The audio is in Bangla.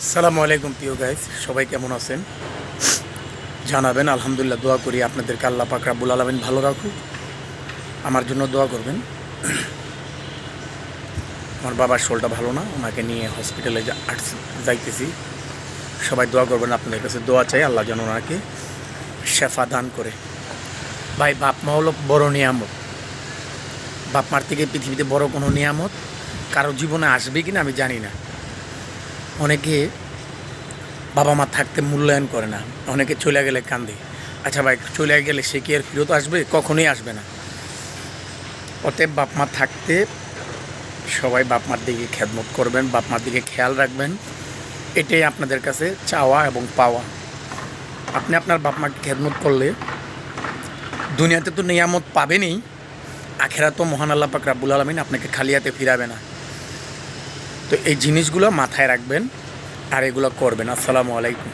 আসসালামু আলাইকুম প্রিয় গাইস, সবাই কেমন আছেন জানাবেন। আলহামদুলিল্লাহ, দোয়া করি আপনাদেরকে আল্লাহ পাক রাব্বুল আলামিন ভালো রাখুক। আমার জন্য দোয়া করবেন। আমার বাবার শরীরটা ভালো না, ওনাকে নিয়ে হসপিটালে যাইতেছি। সবাই দোয়া করবেন, আপনাদের কাছে দোয়া চাই আল্লাহ যেন ওনাকে শেফা দান করে। ভাই, বাপ মা হলো বড় নিয়ামত। বাপ মার থেকে পৃথিবীতে বড় কোনো নিয়ামত কারো জীবনে আসবে কিনা আমি জানি না। অনেকে বাবা মা থাকতে মূল্যায়ন করে না, অনেকে চলে গেলে কান্দে। আচ্ছা ভাই, চলে গেলে সে কি আর ফেরত আসবে? কখনোই আসবে না। অতএব বাপ মা থাকতে সবাই বাপ মার দিকে খেদমত করবেন, বাপ মার দিকে খেয়াল রাখবেন। এটাই আপনাদের কাছে চাওয়া এবং পাওয়া। আপনি আপনার বাপ মাকে খেদমত করলে দুনিয়াতে তো নিয়ামত পাবেনই, আখেরাতেও মহান আল্লাহ পাক রাব্বুল আলামিন আপনাকে খালি হাতে ফিরাবে না। তো এই জিনিসগুলো মাথায় রাখবেন আর এগুলো করবেন। আসসালামু আলাইকুম।